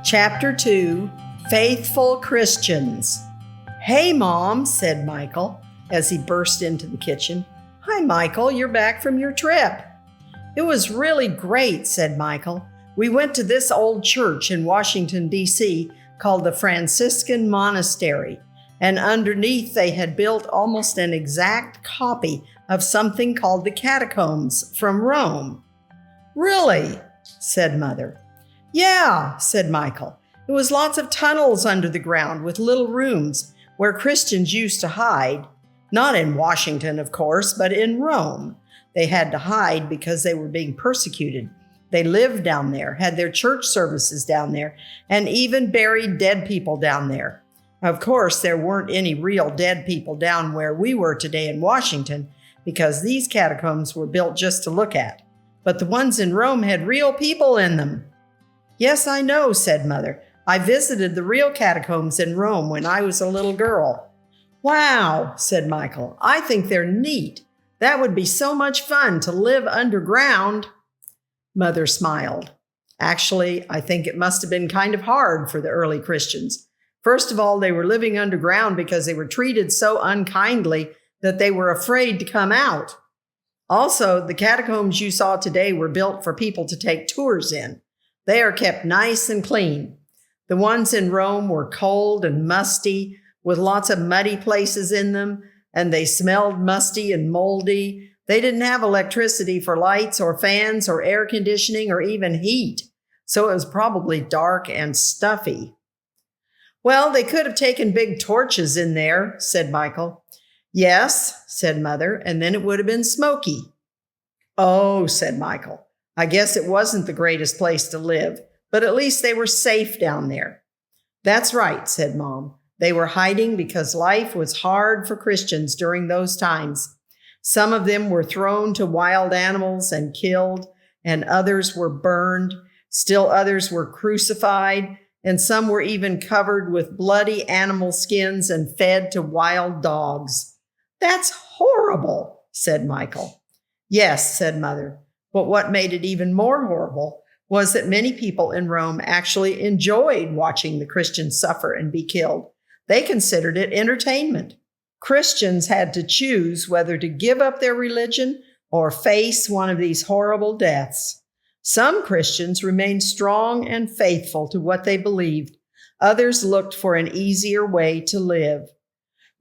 Chapter 2, Faithful Christians. "Hey, Mom," said Michael as he burst into the kitchen. "Hi, Michael, you're back from your trip." "It was really great," said Michael. "We went to this old church in Washington, D.C. called the Franciscan Monastery, and underneath they had built almost an exact copy of something called the Catacombs from Rome." "Really?" said Mother. "Yeah," said Michael. "It was lots of tunnels under the ground with little rooms where Christians used to hide. Not in Washington, of course, but in Rome. They had to hide because they were being persecuted. They lived down there, had their church services down there, and even buried dead people down there. Of course, there weren't any real dead people down where we were today in Washington, because these catacombs were built just to look at. But the ones in Rome had real people in them." "Yes, I know," said Mother. "I visited the real catacombs in Rome when I was a little girl." "Wow," said Michael. "I think they're neat. That would be so much fun to live underground." Mother smiled. "Actually, I think it must have been kind of hard for the early Christians. First of all, they were living underground because they were treated so unkindly that they were afraid to come out. Also, the catacombs you saw today were built for people to take tours in. They are kept nice and clean. The ones in Rome were cold and musty, with lots of muddy places in them, and they smelled musty and moldy. They didn't have electricity for lights or fans or air conditioning or even heat, so it was probably dark and stuffy." "Well, they could have taken big torches in there," said Michael. "Yes," said Mother, "and then it would have been smoky." "Oh," said Michael, "I guess it wasn't the greatest place to live, but at least they were safe down there." "That's right," said Mom. "They were hiding because life was hard for Christians during those times. Some of them were thrown to wild animals and killed, and others were burned. Still others were crucified, and some were even covered with bloody animal skins and fed to wild dogs." "That's horrible," said Michael. "Yes," said Mother. "But what made it even more horrible was that many people in Rome actually enjoyed watching the Christians suffer and be killed. They considered it entertainment. Christians had to choose whether to give up their religion or face one of these horrible deaths. Some Christians remained strong and faithful to what they believed. Others looked for an easier way to live.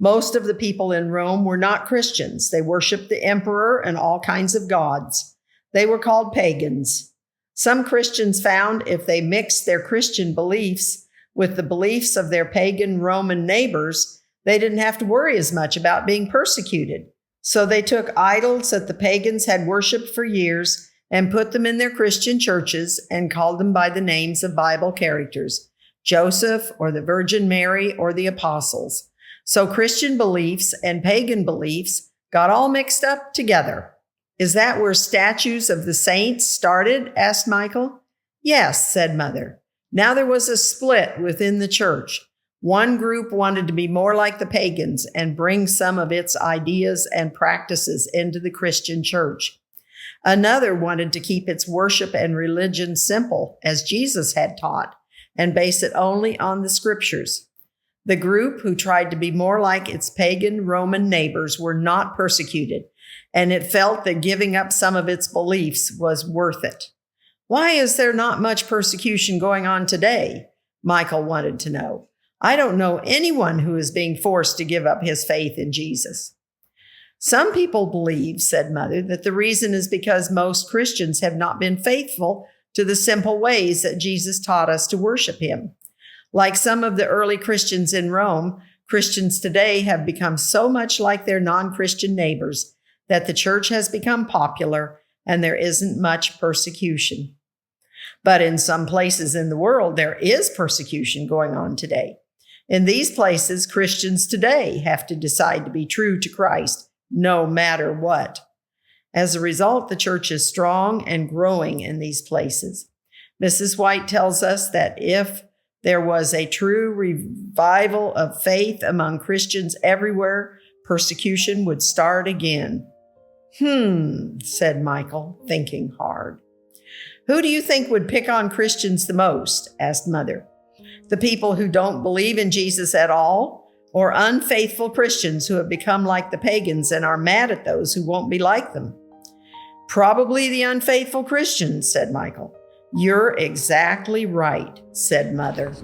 Most of the people in Rome were not Christians. They worshiped the emperor and all kinds of gods. They were called pagans. Some Christians found if they mixed their Christian beliefs with the beliefs of their pagan Roman neighbors, they didn't have to worry as much about being persecuted. So they took idols that the pagans had worshiped for years and put them in their Christian churches and called them by the names of Bible characters, Joseph or the Virgin Mary or the apostles. So Christian beliefs and pagan beliefs got all mixed up together." "Is that where statues of the saints started?" asked Michael. "Yes," said Mother. "Now there was a split within the church. One group wanted to be more like the pagans and bring some of its ideas and practices into the Christian church. Another wanted to keep its worship and religion simple, as Jesus had taught, and base it only on the scriptures. The group who tried to be more like its pagan Roman neighbors were not persecuted, and it felt that giving up some of its beliefs was worth it." "Why is there not much persecution going on today?" Michael wanted to know. "I don't know anyone who is being forced to give up his faith in Jesus." "Some people believe," said Mother, "that the reason is because most Christians have not been faithful to the simple ways that Jesus taught us to worship him. Like some of the early Christians in Rome, Christians today have become so much like their non-Christian neighbors that the church has become popular and there isn't much persecution. But in some places in the world, there is persecution going on today. In these places, Christians today have to decide to be true to Christ, no matter what. As a result, the church is strong and growing in these places. Mrs. White tells us that if there was a true revival of faith among Christians everywhere, persecution would start again." Said Michael, thinking hard. "Who do you think would pick on Christians the most?" asked Mother. The people who don't believe in Jesus at all, or unfaithful Christians who have become like the pagans and are mad at those who won't be like them? Probably the unfaithful Christians, said Michael. You're exactly right, said Mother.